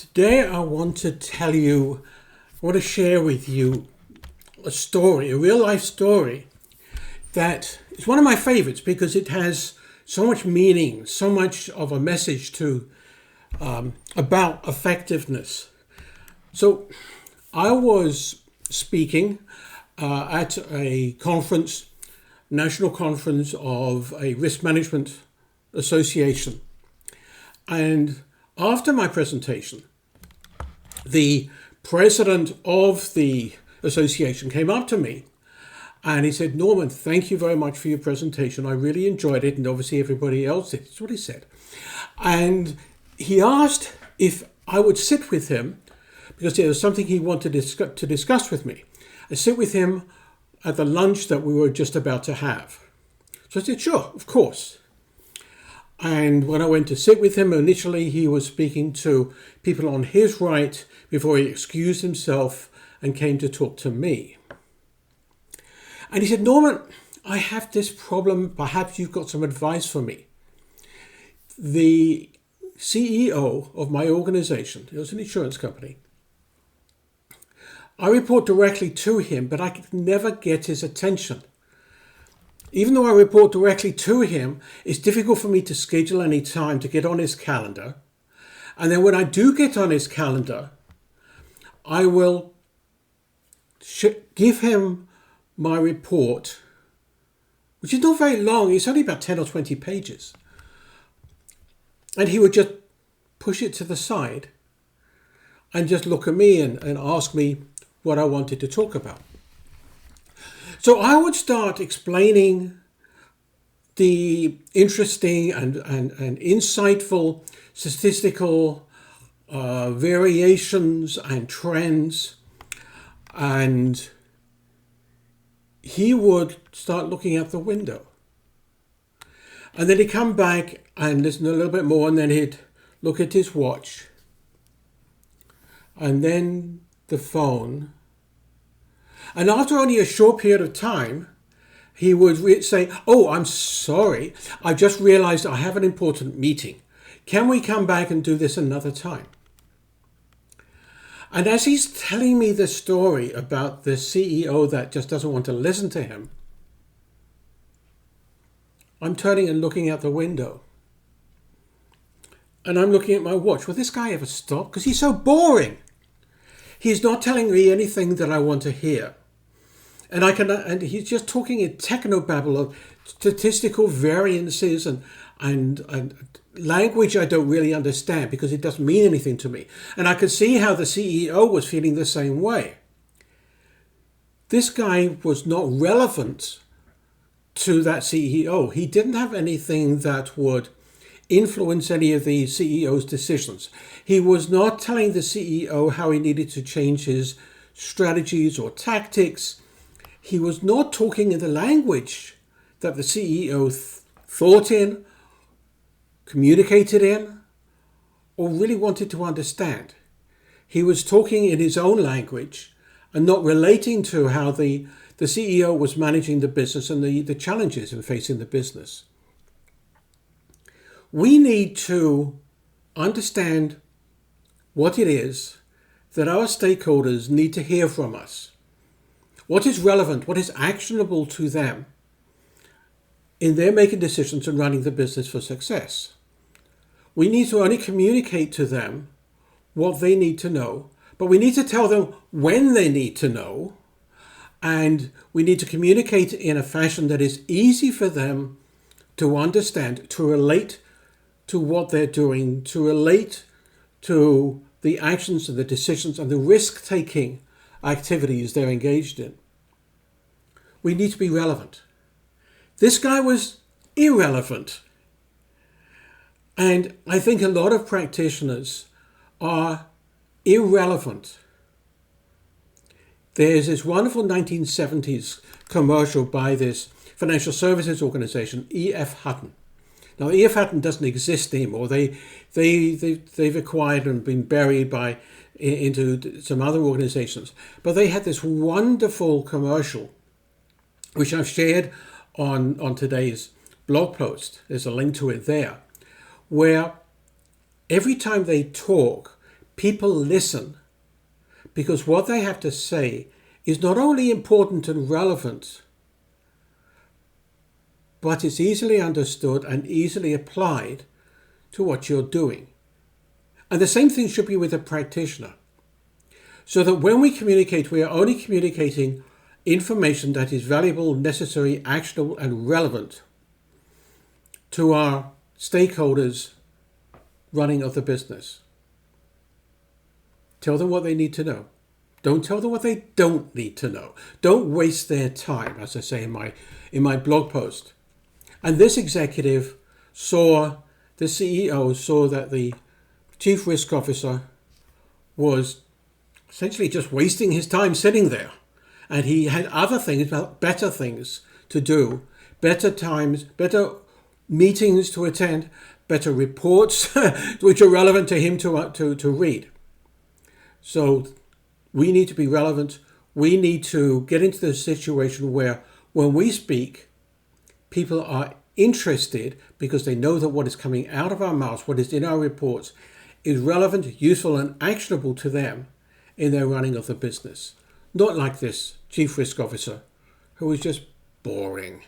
Today I want to share with you a story, a real life story that is one of my favorites because it has so much meaning, so much of a message about effectiveness. So I was speaking at a conference, national conference of a risk management association. And after my presentation, the president of the association came up to me and he said, "Norman, thank you very much for your presentation. I really enjoyed it." And obviously everybody else did. That's what he said. And he asked if I would sit with him because there was something he wanted to discuss with me. I sit with him at the lunch that we were just about to have. So I said, "Sure, of course." And when I went to sit with him, initially he was speaking to people on his right before he excused himself and came to talk to me. And he said, "Norman, I have this problem. Perhaps you've got some advice for me. The CEO of my organization, it was an insurance company, I report directly to him, but I could never get his attention. Even though I report directly to him, it's difficult for me to schedule any time to get on his calendar. And then when I do get on his calendar, I will give him my report, which is not very long. It's only about 10 or 20 pages. And he would just push it to the side and just look at me and ask me what I wanted to talk about. So I would start explaining the interesting and insightful statistical variations and trends, and he would start looking out the window. And then he'd come back and listen a little bit more, and then he'd look at his watch, and then the phone. And after only a short period of time, he would say, "Oh, I'm sorry. I just realized I have an important meeting. Can we come back and do this another time?" And as he's telling me the story about the CEO that just doesn't want to listen to him, I'm turning and looking out the window. And I'm looking at my watch. Will this guy ever stop? Because he's so boring. He's not telling me anything that I want to hear. And he's just talking in technobabble of statistical variances and language I don't really understand because it doesn't mean anything to me. And I could see how the CEO was feeling the same way. This guy was not relevant to that CEO. He didn't have anything that would influence any of the CEO's decisions. He was not telling the CEO how he needed to change his strategies or tactics. He was not talking in the language that the CEO thought in, communicated in, or really wanted to understand. He was talking in his own language and not relating to how the CEO was managing the business and the challenges in facing the business. We need to understand what it is that our stakeholders need to hear from us. What is relevant, what is actionable to them in their making decisions and running the business for success. We need to only communicate to them what they need to know, but we need to tell them when they need to know, and we need to communicate in a fashion that is easy for them to understand, to relate to what they're doing, to relate to the actions and the decisions and the risk-taking activities they're engaged in. We need to be relevant. This guy was irrelevant. And I think a lot of practitioners are irrelevant. There's this wonderful 1970s commercial by this financial services organization, E.F. Hutton. Now, E.F. Hutton doesn't exist anymore. They've acquired and been buried into some other organizations. But they had this wonderful commercial, which I've shared on today's blog post. There's a link to it there, where every time they talk, people listen because what they have to say is not only important and relevant, but it's easily understood and easily applied to what you're doing. And the same thing should be with a practitioner. So that when we communicate, we are only communicating information that is valuable, necessary, actionable, and relevant to our stakeholders running of the business. Tell them what they need to know. Don't tell them what they don't need to know. Don't waste their time, as I say in my blog post. And this executive the CEO saw that the chief risk officer was essentially just wasting his time sitting there. And he had other things, better things to do, better times, better meetings to attend, better reports which are relevant to him to read. So we need to be relevant. We need to get into the situation where when we speak, people are interested because they know that what is coming out of our mouths, what is in our reports, is relevant, useful, and actionable to them in their running of the business. Not like this chief risk officer who is just boring.